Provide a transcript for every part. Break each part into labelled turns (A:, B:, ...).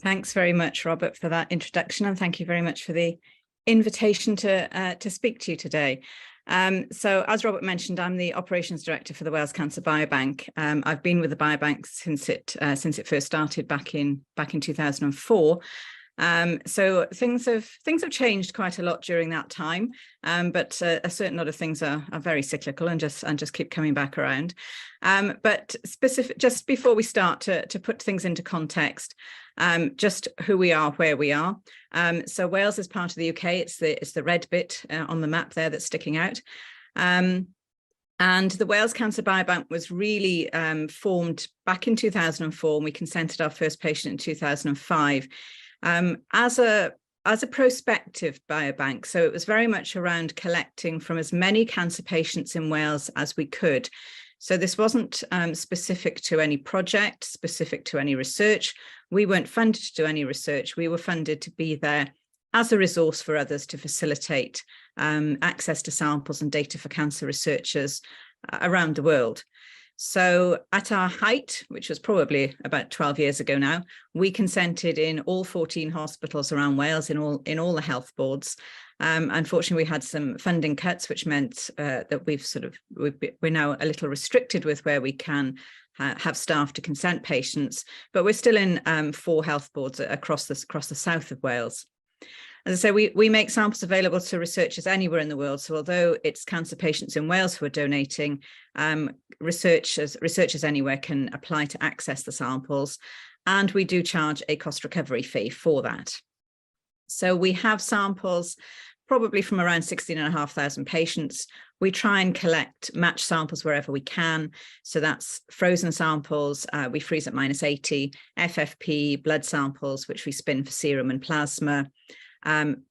A: Thanks very much, Robert, for that introduction, and thank you very much for the invitation to speak to you today. So as Robert mentioned, I'm the Operations Director for the Wales Cancer Biobank. I've been with the Biobank since it first started back in 2004. So things have changed quite a lot during that time, but a certain lot of things are very cyclical and just keep coming back around. But just before we start to put things into context, just who we are, where we are. So Wales is part of the UK. It's the red bit on the map there that's sticking out. And the Wales Cancer Biobank was really formed back in 2004, and we consented our first patient in 2005 as a prospective biobank. So it was very much around collecting from as many cancer patients in Wales as we could. So this wasn't specific to any project, specific to any research. We weren't funded to do any research. We were funded to be there as a resource for others to facilitate access to samples and data for cancer researchers around the world. So at our height, which was probably about 12 years ago now, we consented in all 14 hospitals around Wales, in all the health boards. Unfortunately, we had some funding cuts, which meant that we're now a little restricted with where we can have staff to consent patients, but we're still in 4 health boards across the south of Wales. As I say, we make samples available to researchers anywhere in the world. So although it's cancer patients in Wales who are donating, researchers anywhere can apply to access the samples, and we do charge a cost recovery fee for that. So we have samples probably from around 16,500 patients. We try and collect match samples wherever we can. So that's frozen samples, we freeze at -80, FFP, blood samples, which we spin for serum and plasma.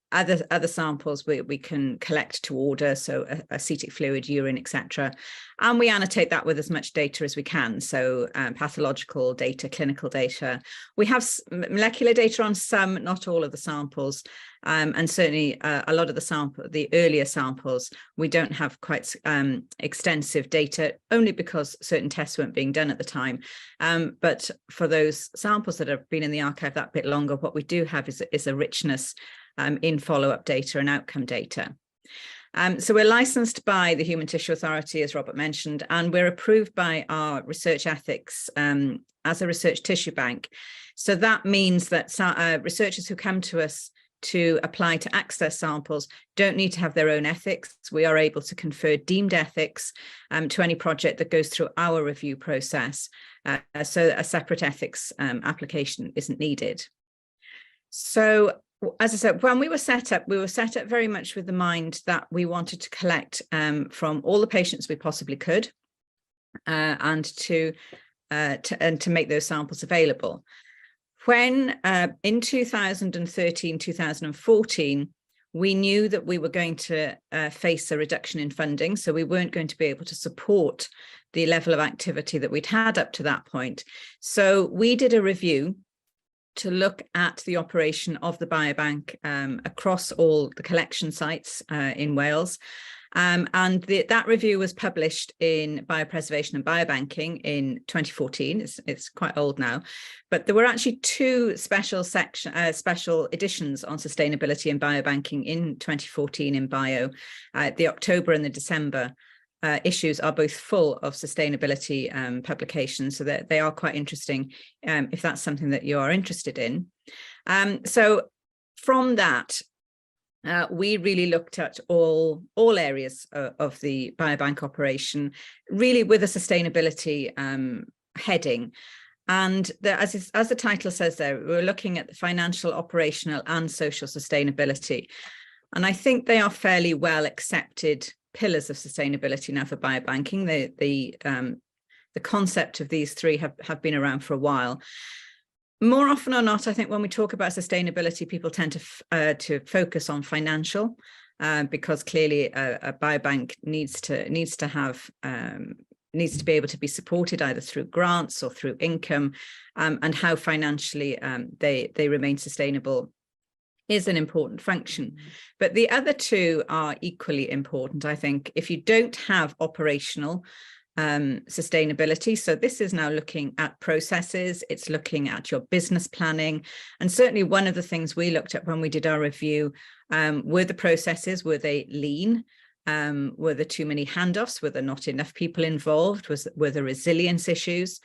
A: Other samples we can collect to order, so acetic fluid, urine, etc. And we annotate that with as much data as we can, so pathological data, clinical data. We have molecular data on some, not all of the samples, and certainly a lot of the earlier samples, we don't have quite extensive data, only because certain tests weren't being done at the time. But for those samples that have been in the archive that bit longer, what we do have is a richness in follow-up data and outcome data. So we're licensed by the Human Tissue Authority, as Robert mentioned, and we're approved by our research ethics as a research tissue bank. So that means that researchers who come to us to apply to access samples don't need to have their own ethics. We are able to confer deemed ethics to any project that goes through our review process. So a separate ethics application isn't needed. So as I said, when we were set up very much with the mind that we wanted to collect from all the patients we possibly could, and to make those samples available. When in 2013, 2014, we knew that we were going to face a reduction in funding, so we weren't going to be able to support the level of activity that we'd had up to that point. So we did a review to look at the operation of the biobank across all the collection sites in Wales. And that review was published in Biopreservation and Biobanking in 2014. It's quite old now, but there were actually 2 special editions on sustainability and biobanking in 2014 in Bio. The October and the December issues are both full of sustainability publications, so that they are quite interesting if that's something that you are interested in. So from that, we really looked at all areas of the biobank operation, really with a sustainability heading. And as the title says there, we're looking at the financial, operational and social sustainability. And I think they are fairly well accepted pillars of sustainability now for biobanking. The concept of these 3 have been around for a while. More often or not, I think when we talk about sustainability, people tend to focus on financial, because clearly a biobank needs to be able to be supported either through grants or through income, and how financially they remain sustainable is an important function. But the other 2 are equally important, I think. If you don't have operational sustainability. So this is now looking at processes, it's looking at your business planning. And certainly one of the things we looked at when we did our review were the processes. Were they lean? Were there too many handoffs? Were there not enough people involved? Were there resilience issues?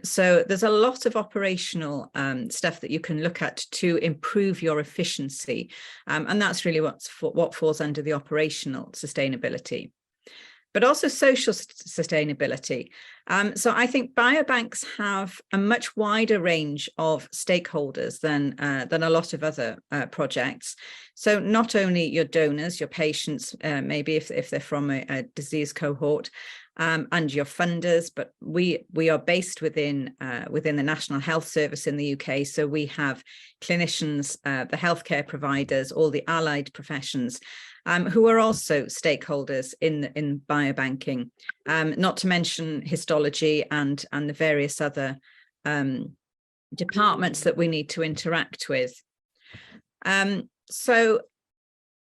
A: So there's a lot of operational stuff that you can look at to improve your efficiency. And that's really what falls under the operational sustainability. But also social sustainability. So I think biobanks have a much wider range of stakeholders than a lot of other projects. So not only your donors, your patients, maybe if they're from a disease cohort, and your funders, but we are based within the National Health Service in the UK. So we have clinicians, the healthcare providers, all the allied professions, who are also stakeholders in biobanking, not to mention histology and the various other departments that we need to interact with. So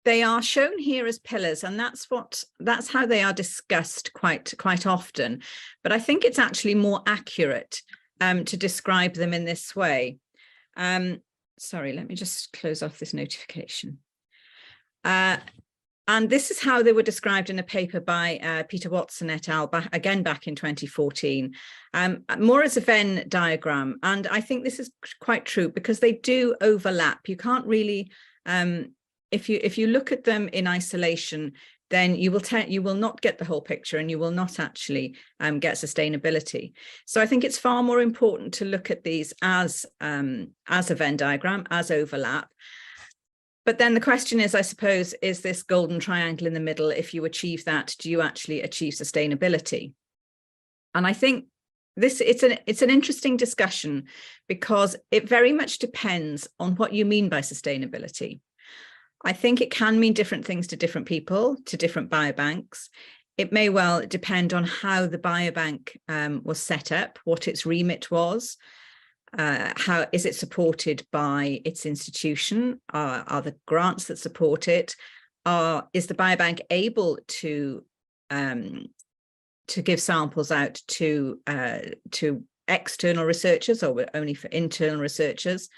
A: they are shown here as pillars, and that's how they are discussed quite often. But I think it's actually more accurate to describe them in this way. Sorry, let me just close off this notification. And this is how they were described in a paper by Peter Watson et al. Again back in 2014, more as a Venn diagram. And I think this is quite true because they do overlap. You can't really, if you look at them in isolation, then you will not get the whole picture, and you will not actually get sustainability. So I think it's far more important to look at these as a Venn diagram, as overlap. But then the question is, I suppose, is this golden triangle in the middle? If you achieve that, do you actually achieve sustainability? And I think it's an interesting discussion because it very much depends on what you mean by sustainability. I think it can mean different things to different people, to different biobanks. It may well depend on how the biobank was set up, what its remit was. How is it supported by its institution? Are the grants that support it? Is the biobank able to give samples out to external researchers, or only for internal researchers?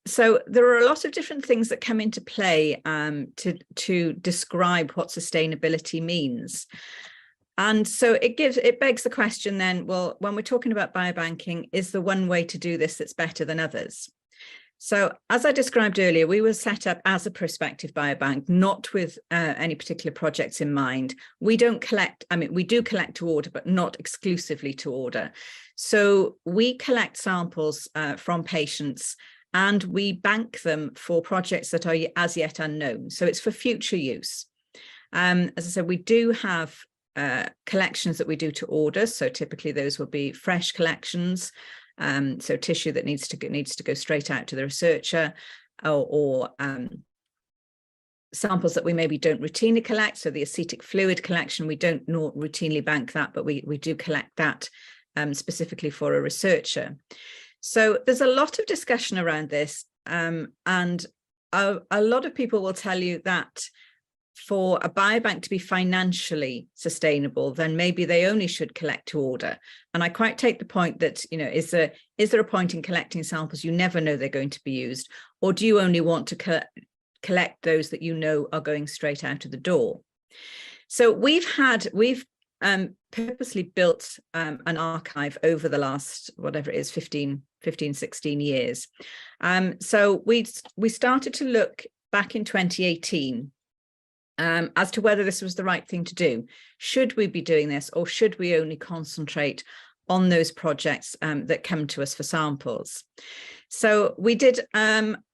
A: So there are a lot of different things that come into play to describe what sustainability means. And so it begs the question then, well, when we're talking about biobanking, is there one way to do this that's better than others? So as I described earlier, we were set up as a prospective biobank, not with any particular projects in mind. We don't collect, we do collect to order, but not exclusively to order. So we collect samples from patients and we bank them for projects that are as yet unknown. So it's for future use. As I said, we do have collections that we do to order. So typically those will be fresh collections. So tissue that needs to go straight out to the researcher, or samples that we maybe don't routinely collect. So the acetic fluid collection, we don't routinely bank that, but we do collect that specifically for a researcher. So there's a lot of discussion around this, and a lot of people will tell you that for a biobank to be financially sustainable, then maybe they only should collect to order. And I quite take the point that, is there a point in collecting samples you never know they're going to be used, or do you only want to collect those that you know are going straight out of the door? So we've purposely built an archive over the last, whatever it is, 15, 16 years. So we started to look back in 2018 as to whether this was the right thing to do. Should we be doing this, or should we only concentrate on those projects that come to us for samples? So we did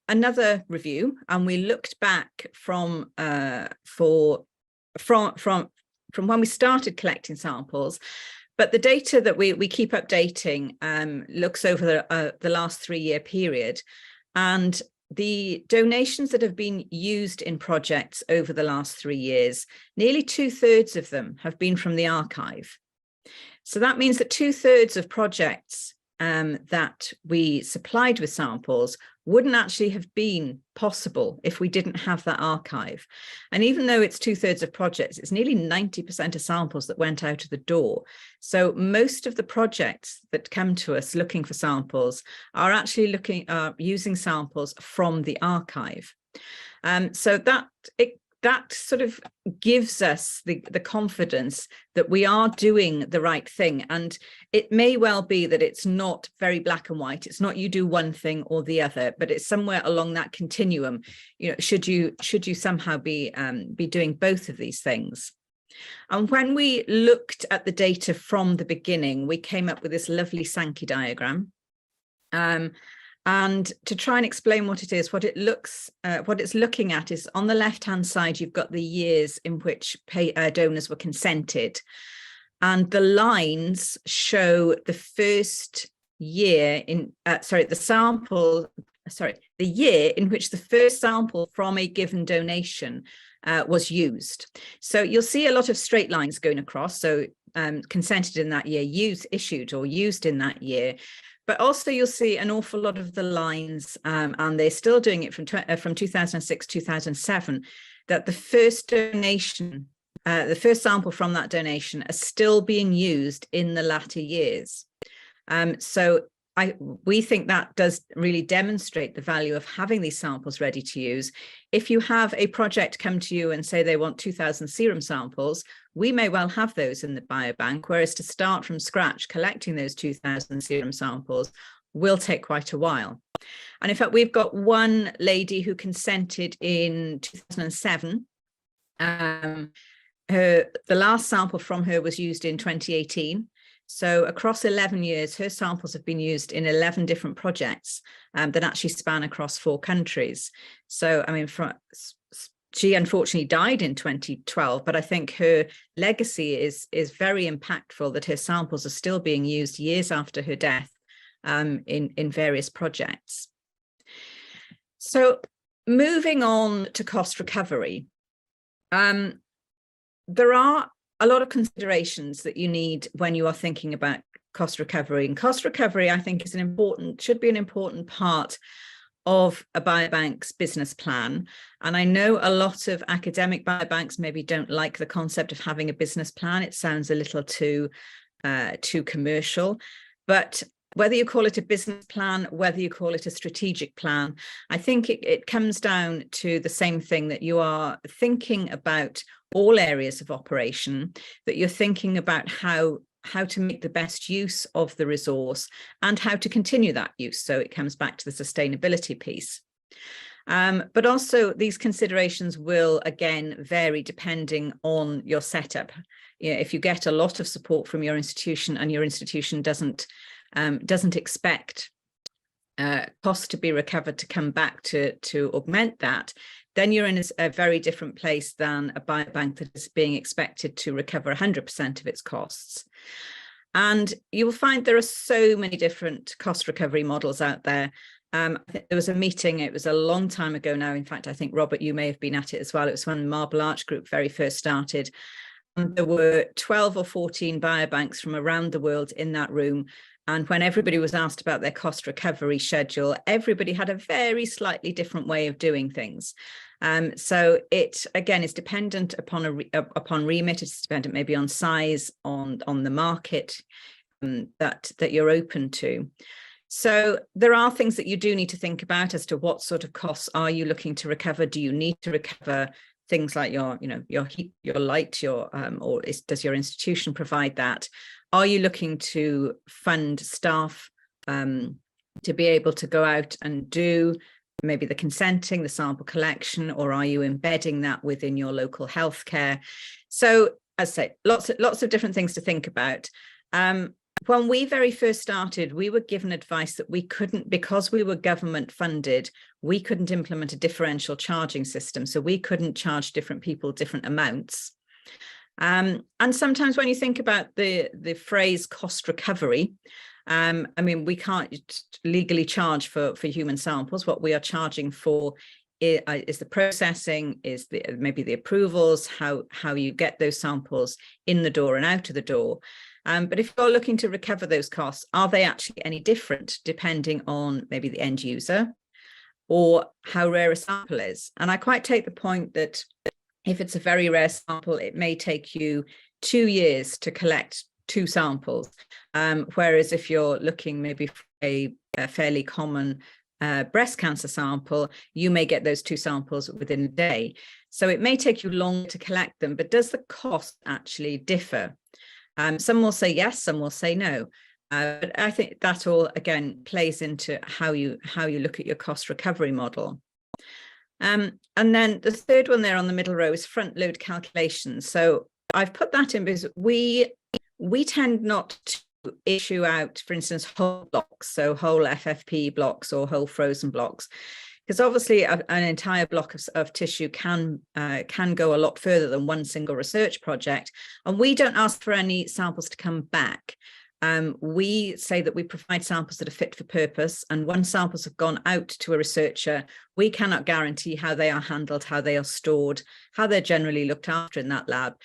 A: another review, and we looked back from when we started collecting samples. But the data that we keep updating looks over the last 3-year period, and the donations that have been used in projects over the last 3 years, nearly 2/3 of them have been from the archive. So that means that 2/3 of projects that we supplied with samples wouldn't actually have been possible if we didn't have that archive. And even though it's 2/3 of projects, it's nearly 90% of samples that went out of the door. So most of the projects that come to us looking for samples are actually using samples from the archive. So that sort of gives us the confidence that we are doing the right thing. And it may well be that it's not very black and white. It's not you do one thing or the other, but it's somewhere along that continuum. You know, should you somehow be doing both of these things? And when we looked at the data from the beginning, we came up with this lovely Sankey diagram. And to try and explain what it is, what it's looking at is on the left-hand side, you've got the years in which donors were consented. And the lines show the first year the year in which the first sample from a given donation was used. So you'll see a lot of straight lines going across. So consented in that year, issued or used in that year. But also you'll see an awful lot of the lines, and they're still doing it from 2006, 2007, that the first donation, the first sample from that donation are still being used in the latter years. So we think that does really demonstrate the value of having these samples ready to use. If you have a project come to you and say they want 2,000 serum samples, we may well have those in the biobank, whereas to start from scratch collecting those 2,000 serum samples will take quite a while. And in fact, we've got one lady who consented in 2007. The last sample from her was used in 2018. So across 11 years, her samples have been used in 11 different projects that actually span across 4 countries. So, I mean, she unfortunately died in 2012, but I think her legacy is very impactful, that her samples are still being used years after her death in various projects. So moving on to cost recovery, there are a lot of considerations that you need when you are thinking about cost recovery. And cost recovery, I think, should be an important part of a biobank's business plan. And I know a lot of academic biobanks maybe don't like the concept of having a business plan. It sounds a little too commercial, but whether you call it a business plan, whether you call it a strategic plan, I think it comes down to the same thing, that you are thinking about all areas of operation, that you're thinking about how to make the best use of the resource and how to continue that use. So it comes back to the sustainability piece. But also these considerations will again vary depending on your setup. You know, if you get a lot of support from your institution and your institution doesn't expect costs to be recovered to come back to augment that, then you're in a very different place than a biobank that is being expected to recover 100% of its costs. And you will find there are so many different cost recovery models out there. I think there was a meeting, it was a long time ago now. In fact, I think, Robert, you may have been at it as well. It was when the Marble Arch Group very first started. And there were 12 or 14 biobanks from around the world in that room. And when everybody was asked about their cost recovery schedule, everybody had a very slightly different way of doing things. So it, again, is dependent upon remit. It's dependent maybe on size, on the market that you're open to. So there are things that you do need to think about as to what sort of costs are you looking to recover. Do you need to recover things like your heat, your light, does your institution provide that? Are you looking to fund staff to be able to go out and do maybe the consenting, the sample collection, or are you embedding that within your local healthcare? So, as I say, lots of different things to think about. When we very first started, we were given advice that we couldn't, because we were government funded, we couldn't implement a differential charging system. So we couldn't charge different people different amounts. And sometimes when you think about the phrase cost recovery, I mean, we can't legally charge for human samples. What we are charging for is the processing, is maybe the approvals, how you get those samples in the door and out of the door. But if you're looking to recover those costs, are they actually any different depending on maybe the end user, or how rare a sample is. And I quite take the point that if it's a very rare sample, it may take you 2 years to collect 2 samples. Whereas if you're looking maybe for a fairly common breast cancer sample, you may get those 2 samples within a day. So it may take you longer to collect them, but does the cost actually differ? Some will say yes, some will say no. But I think that all, again, plays into how you look at your cost recovery model. And then the third one there on the middle row is front load calculations. So I've put that in because we tend not to issue out, for instance, whole blocks, so whole FFP blocks or whole frozen blocks, because obviously an entire block of tissue can go a lot further than one single research project. And we don't ask for any samples to come back. We say that we provide samples that are fit for purpose, and once samples have gone out to a researcher, we cannot guarantee how they are handled, how they are stored, how they're generally looked after in that lab.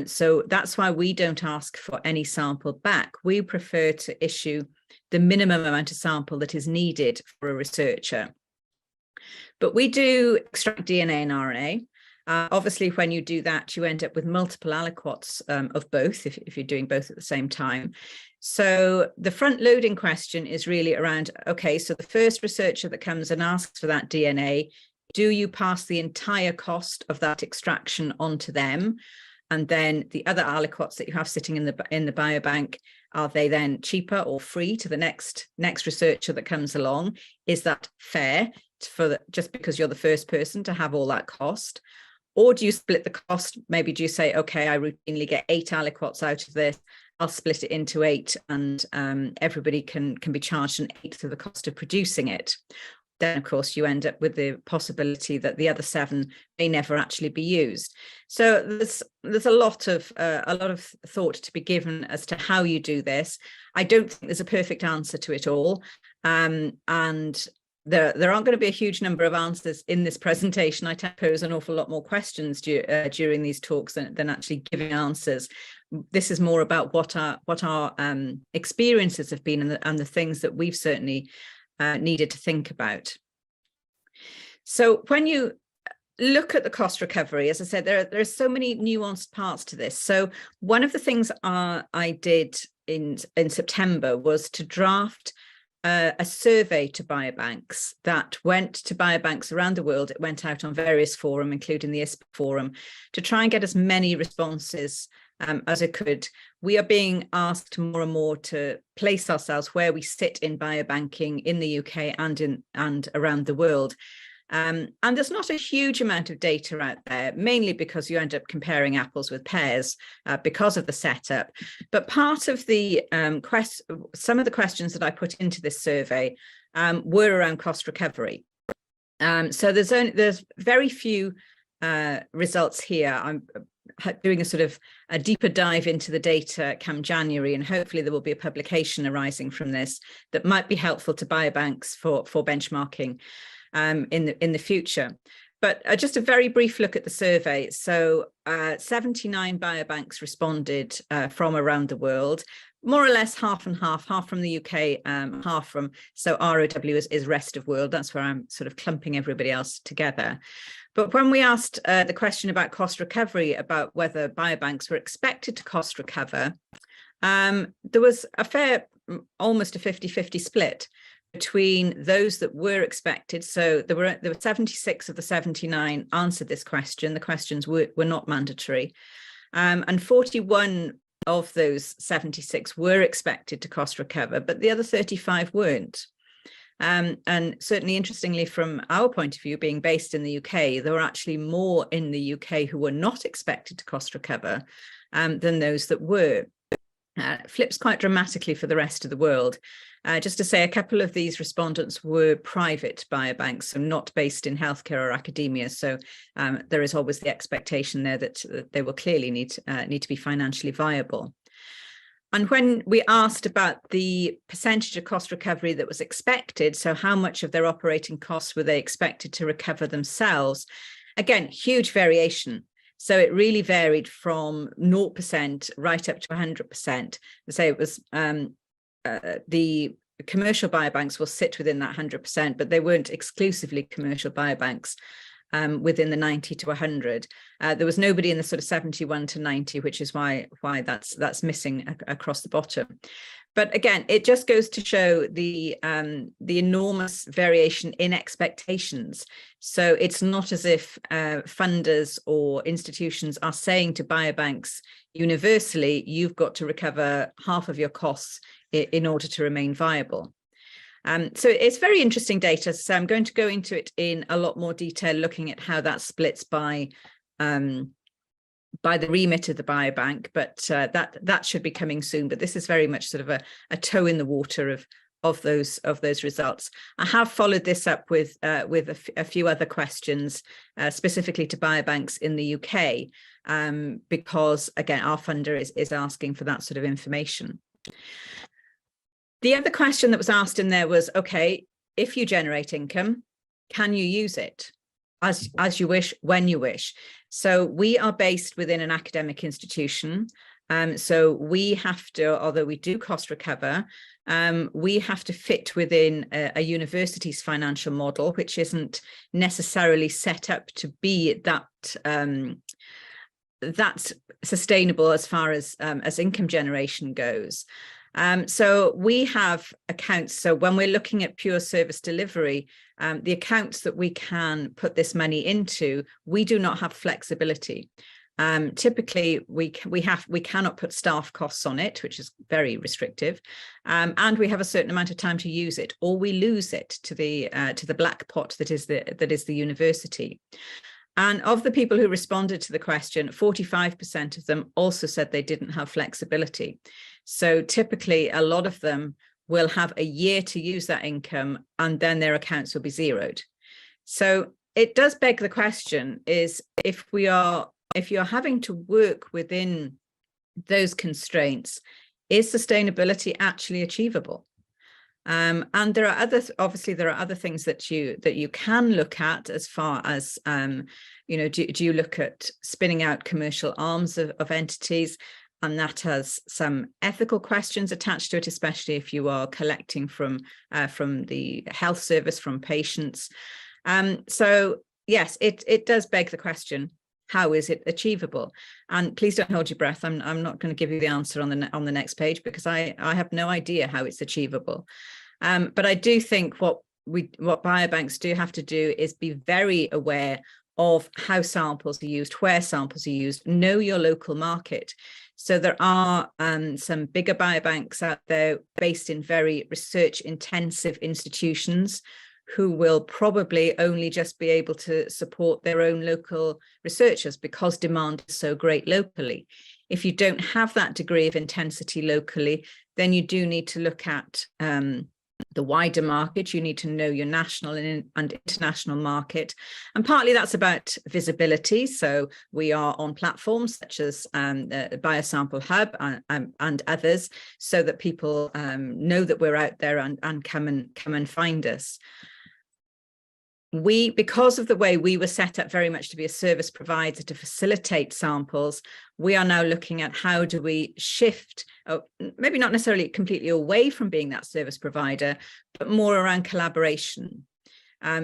A: So that's why we don't ask for any sample back. We prefer to issue the minimum amount of sample that is needed for a researcher. But we do extract DNA and RNA. Obviously, when you do that, you end up with multiple aliquots of both, if you're doing both at the same time. So the front loading question is really around, okay, so the first researcher that comes and asks for that DNA, do you pass the entire cost of that extraction onto them? And then the other aliquots that you have sitting in the biobank, are they then cheaper or free to the next researcher that comes along? Is that fair just because you're the first person to have all that cost? Or do you split the cost? Maybe do you say, okay, I routinely get 8 aliquots out of this, I'll split it into 8, and everybody can be charged an 1/8 of the cost of producing it. Then, of course, you end up with the possibility that the other 7 may never actually be used. So there's a lot of thought to be given as to how you do this. I don't think there's a perfect answer to it all, and there aren't going to be a huge number of answers in this presentation. I tend to pose an awful lot more questions during these talks than actually giving answers. This is more about what our experiences have been and the things that we've certainly needed to think about. So when you look at the cost recovery, as I said, there are so many nuanced parts to this. So one of the things I did in September was to draft a survey to biobanks that went to biobanks around the world. It went out on various forums, including the ISPA forum, to try and get as many responses as it could. We are being asked more and more to place ourselves where we sit in biobanking in the UK and around the world. And there's not a huge amount of data out there, mainly because you end up comparing apples with pears because of the setup. But part of the some of the questions that I put into this survey were around cost recovery. So there's very few results here. I'm doing a sort of a deeper dive into the data come January, and hopefully there will be a publication arising from this that might be helpful to biobanks for benchmarking in the future. But just a very brief look at the survey. So 79 biobanks responded from around the world, more or less half and half from the UK, half from, so ROW is rest of world. That's where I'm sort of clumping everybody else together. But when we asked the question about cost recovery, about whether biobanks were expected to cost recover, there was a fair, almost a 50-50 split between those that were expected. So there were 76 of the 79 answered this question. The questions were not mandatory. And 41 of those 76 were expected to cost recover, but the other 35 weren't. And certainly, interestingly, from our point of view, being based in the UK, there were actually more in the UK who were not expected to cost recover than those that were. Flips quite dramatically for the rest of the world. Just to say, a couple of these respondents were private biobanks, so not based in healthcare or academia. So there is always the expectation there that they will clearly need to be financially viable. And when we asked about the percentage of cost recovery that was expected, so how much of their operating costs were they expected to recover themselves, again, huge variation. So it really varied from 0% right up to 100%. So it was the commercial biobanks will sit within that 100%, but they weren't exclusively commercial biobanks within the 90 to 100. There was nobody in the sort of 71 to 90, which is why that's missing across the bottom. But again, it just goes to show the enormous variation in expectations. So it's not as if funders or institutions are saying to biobanks universally, you've got to recover half of your costs in order to remain viable. So it's very interesting data. So I'm going to go into it in a lot more detail, looking at how that splits by the remit of the biobank, but that should be coming soon. But this is very much sort of a toe in the water of those results. I have followed this up with a few other questions, specifically to biobanks in the UK, because again, our funder is asking for that sort of information. The other question that was asked in there was, okay, if you generate income, can you use it as you wish, when you wish? So we are based within an academic institution. So we have to, although we do cost recover, we have to fit within a university's financial model, which isn't necessarily set up to be that sustainable as far as income generation goes. So we have accounts. So when we're looking at pure service delivery, the accounts that we can put this money into, we do not have flexibility. Typically, we cannot put staff costs on it, which is very restrictive, and we have a certain amount of time to use it, or we lose it to the black pot that is the university. And of the people who responded to the question, 45% of them also said they didn't have flexibility. So typically, a lot of them will have a year to use that income, and then their accounts will be zeroed. So it does beg the question: is if you're having to work within those constraints, is sustainability actually achievable? And there are other things that you can look at, as far as do you look at spinning out commercial arms of entities, and that has some ethical questions attached to it, especially if you are collecting from the health service, from patients. So yes, it does beg the question: how is it achievable? And please don't hold your breath. I'm not going to give you the answer on the next page, because I have no idea how it's achievable. But I do think what biobanks do have to do is be very aware of how samples are used, where samples are used, know your local market. So there are some bigger biobanks out there based in very research intensive institutions who will probably only just be able to support their own local researchers because demand is so great locally. If you don't have that degree of intensity locally, then you do need to look at the wider market. You need to know your national and international market. And partly that's about visibility. So we are on platforms such as the Biosample Hub and others, so that people know that we're out there and come and find us. Because of the way we were set up very much to be a service provider to facilitate samples, we are now looking at how do we shift, maybe not necessarily completely away from being that service provider, but more around collaboration,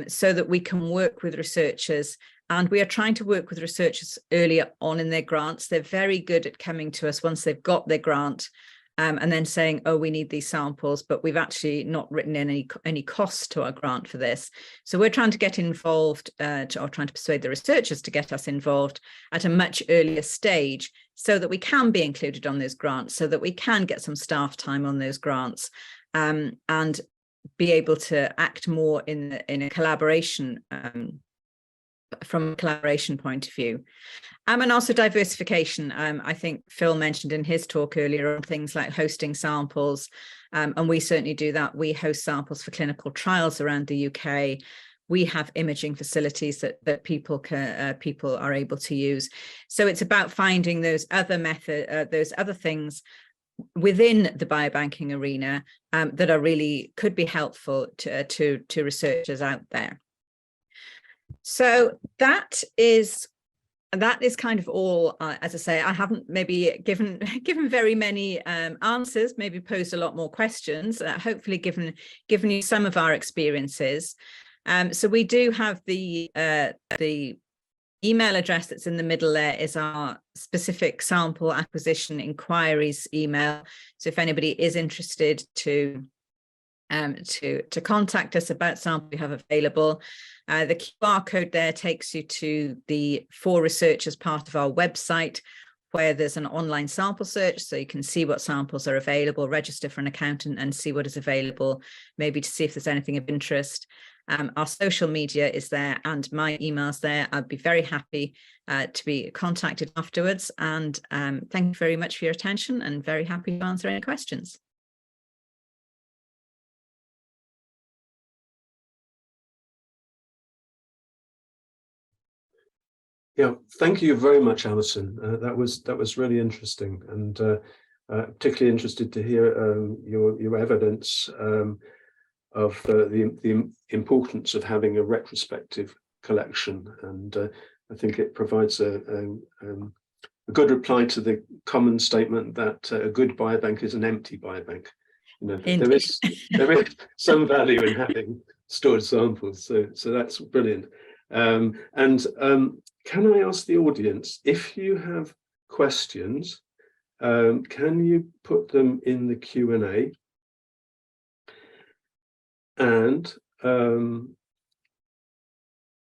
A: so that we can work with researchers. And we are trying to work with researchers earlier on in their grants. They're very good at coming to us once they've got their grant, and then saying, oh, we need these samples, but we've actually not written any cost to our grant for this. So we're trying to get involved, or trying to persuade the researchers to get us involved at a much earlier stage, so that we can be included on those grants, so that we can get some staff time on those grants, and be able to act more in a collaboration, from a collaboration point of view. And also diversification. I think Phil mentioned in his talk earlier on things like hosting samples, and we certainly do that. We host samples for clinical trials around the UK. We have imaging facilities that people are able to use. So it's about finding those other things within the biobanking arena that could be helpful to researchers out there. So that is that is kind of all. As I say, I haven't maybe given very many answers, maybe posed a lot more questions, hopefully given you some of our experiences. So we do have the email address that's in the middle there is our specific sample acquisition inquiries email. So if anybody is interested to contact us about sample we have available, the QR code there takes you to the For Researchers part of our website, where there's an online sample search, so you can see what samples are available, register for an account and see what is available, maybe to see if there's anything of interest. Our social media is there and my email's there. I'd be very happy to be contacted afterwards. And thank you very much for your attention, and very happy to answer any questions.
B: Yeah, thank you very much, Alison. That was really interesting, and particularly interested to hear your evidence of the importance of having a retrospective collection, and I think it provides a good reply to the common statement that a good biobank is an empty biobank. You know, there is some value in having stored samples, so that's brilliant. Can I ask the audience, if you have questions, can you put them in the Q&A? And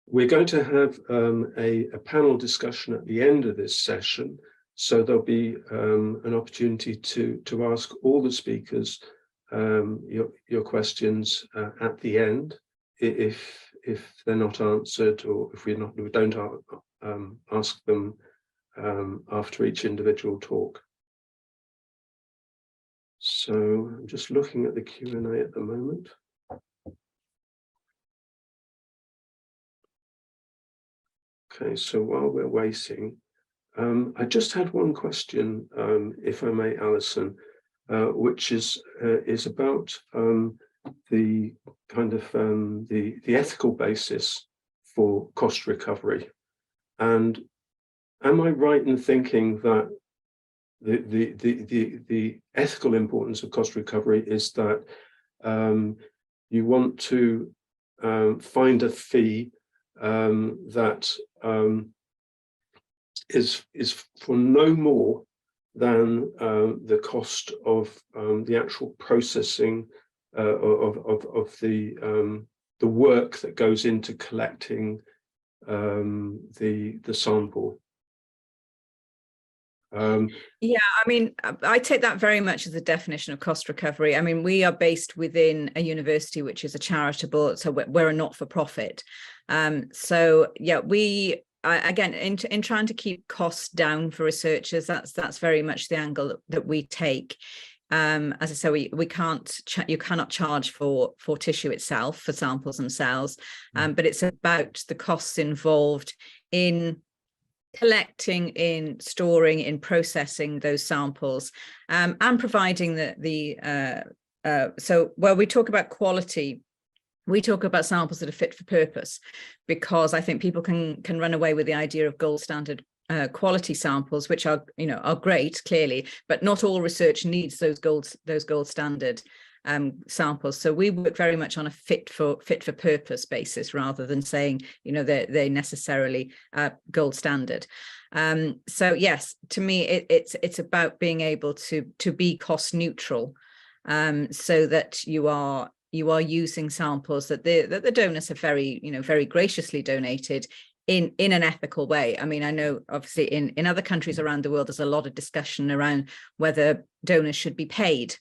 B: we're going to have a panel discussion at the end of this session, so there'll be an opportunity to ask all the speakers your questions at the end, if they're not answered, or if we don't ask them after each individual talk. So I'm just looking at the Q&A at the moment. Okay, so while we're waiting, I just had one question, if I may, Alison, which is about the kind of the ethical basis for cost recovery. And am I right in thinking that the ethical importance of cost recovery is that you want to find a fee that is for no more than the cost of the actual processing of the work that goes into collecting the sample?
A: Yeah, I mean, I take that very much as the definition of cost recovery. I mean, we are based within a university which is a charitable, so we're a not-for-profit. So yeah, we again in trying to keep costs down for researchers, that's very much the angle that we take. As I say, you cannot charge for tissue itself, for samples themselves, but it's about the costs involved in collecting, in storing, in processing those samples, and providing so where we talk about quality, we talk about samples that are fit for purpose, because I think people can run away with the idea of gold standard quality samples, which are great, clearly, but not all research needs those gold standard samples. So we work very much on a fit for purpose basis, rather than saying they necessarily gold standard. So yes, to me it's about being able to be cost neutral, so that you are using samples that the donors have very graciously donated in an ethical way. I mean, I know obviously in other countries around the world there's a lot of discussion around whether donors should be paid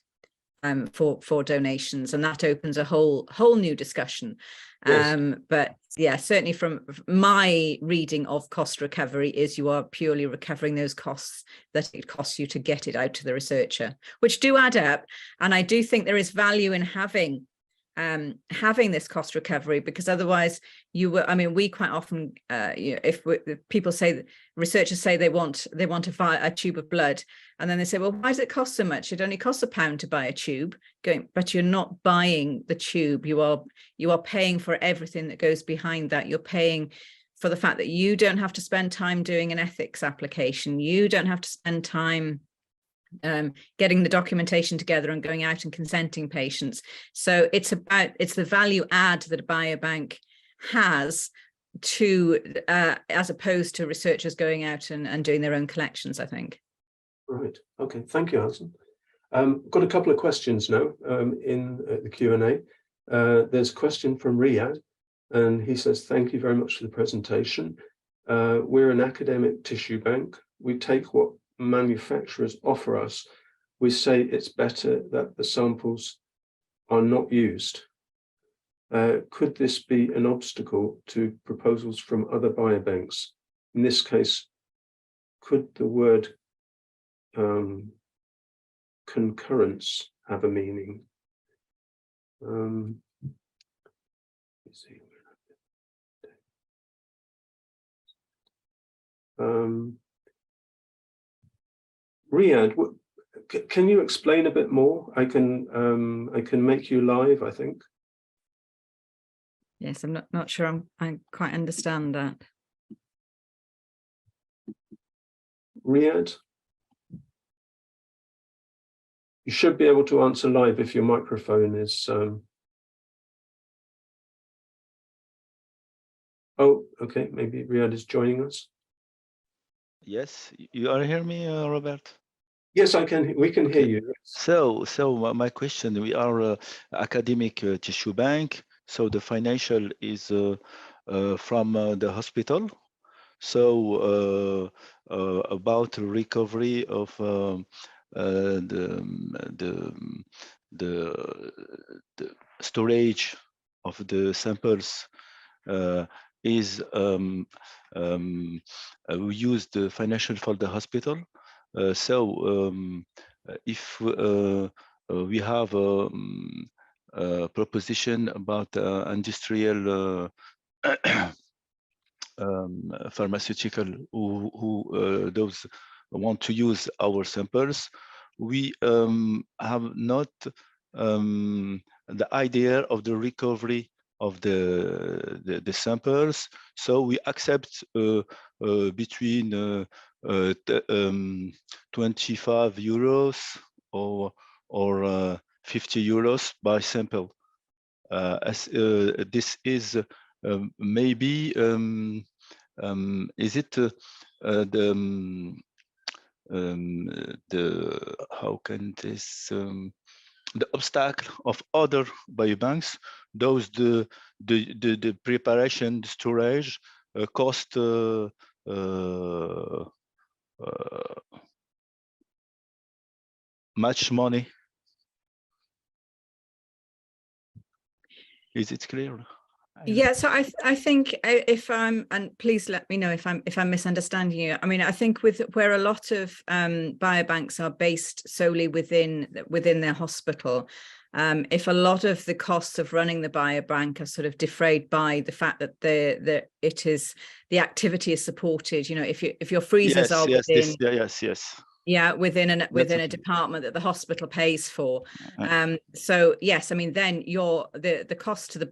A: for donations, and that opens a whole new discussion. Yes. But yeah, certainly from my reading of cost recovery is you are purely recovering those costs that it costs you to get it out to the researcher, which do add up. And I do think there is value in having this cost recovery, because otherwise we quite often if people say, researchers say they want a tube of blood, and then they say, well, why does it cost so much? It only costs £1 to buy a tube. But you're not buying the tube, you are paying for everything that goes behind that. You're paying for the fact that you don't have to spend time doing an ethics application. You don't have to spend time getting the documentation together and going out and consenting patients. So it's the value add that a biobank has to as opposed to researchers going out and doing their own collections, I think.
B: Right. Okay. Thank you, Alison. Got a couple of questions now in the Q&A. There's a question from Riyadh, and he says, thank you very much for the presentation. We're an academic tissue bank. We take what manufacturers offer us. We say it's better that the samples are not used. Could this be an obstacle to proposals from other biobanks? In this case, could the word concurrence have a meaning? Let's see. Riyadh, can you explain a bit more? I can make you live, I think.
A: Yes, I'm not sure I quite understand that.
B: Riyadh, you should be able to answer live if your microphone is. Oh, okay. Maybe Riyadh is joining us.
C: Yes, you are hear me, Robert?
B: Yes, I can. We can hear you.
C: So my question: we are academic tissue bank. So the financial is from the hospital. So about recovery of the storage of the samples is we use the financial for the hospital. If we have a proposition about industrial pharmaceutical who those want to use our samples, we have not the idea of the recovery of the samples, so we accept between 25 euros or 50 euros by sample. As this is maybe is it the how can this the obstacle of other biobanks, those the preparation, the storage cost much money. Is it clear?
A: Yeah, so I think if I'm, and please let me know if I'm misunderstanding you. I mean, I think with where a lot of biobanks are based solely within their hospital, if a lot of the costs of running the biobank are sort of defrayed by the fact that the activity is supported, you know, if your freezers are within, yeah, within a department that the hospital pays for. So yes, I mean, then the cost to the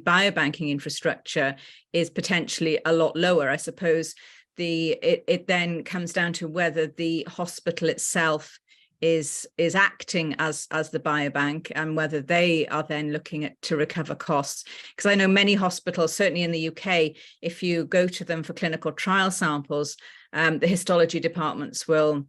A: biobanking infrastructure is potentially a lot lower. I suppose it then comes down to whether the hospital itself is acting as the biobank, and whether they are then looking to recover costs. Because I know many hospitals, certainly in the UK, if you go to them for clinical trial samples, the histology departments will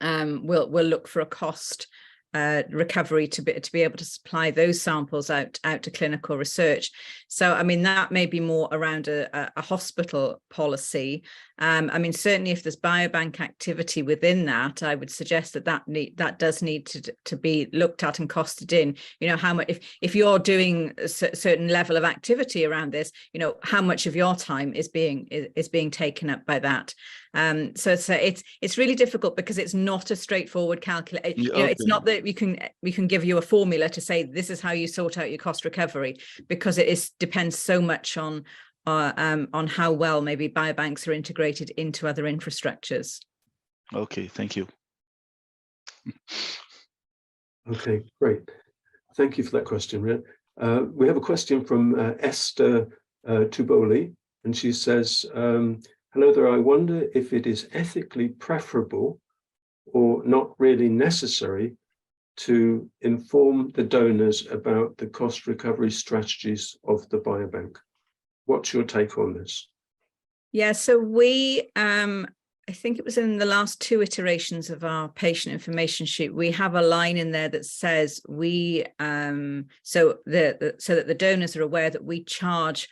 A: look for a cost recovery to be able to supply those samples out to clinical research. So, I mean, that may be more around a hospital policy. I mean, certainly if there's biobank activity within that, I would suggest that does need to be looked at and costed in. You know, how much if you're doing a certain level of activity around this, you know, how much of your time is being taken up by that. So it's really difficult because it's not a straightforward calculation. You know, it's not that we can give you a formula to say this is how you sort out your cost recovery, because it depends so much on how well maybe biobanks are integrated into other infrastructures.
C: Okay, thank you.
B: Okay, great. Thank you for that question, Ria. We have a question from Esther Tuboli, and she says, hello there, I wonder if it is ethically preferable or not really necessary to inform the donors about the cost recovery strategies of the biobank. What's your take on this?
A: Yeah, so we, I think it was in the last 2 iterations of our patient information sheet, we have a line in there that says we, so that the donors are aware that we charge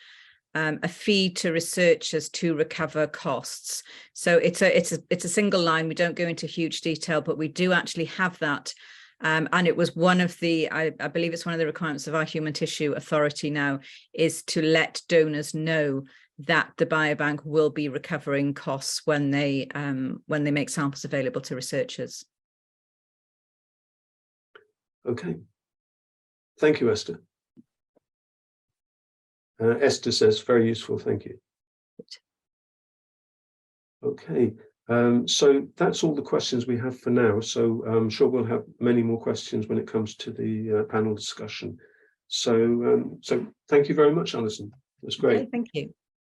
A: a fee to researchers to recover costs. So it's a single line. We don't go into huge detail, but we do actually have that. And it was one of the, I believe it's one of the requirements of our Human Tissue Authority now, is to let donors know that the biobank will be recovering costs when they make samples available to researchers.
B: Okay. Thank you, Esther. Esther says, very useful, thank you. Okay, so that's all the questions we have for now. So I'm sure we'll have many more questions when it comes to the panel discussion. So thank you very much, Alison. It was great.
A: Okay, thank you.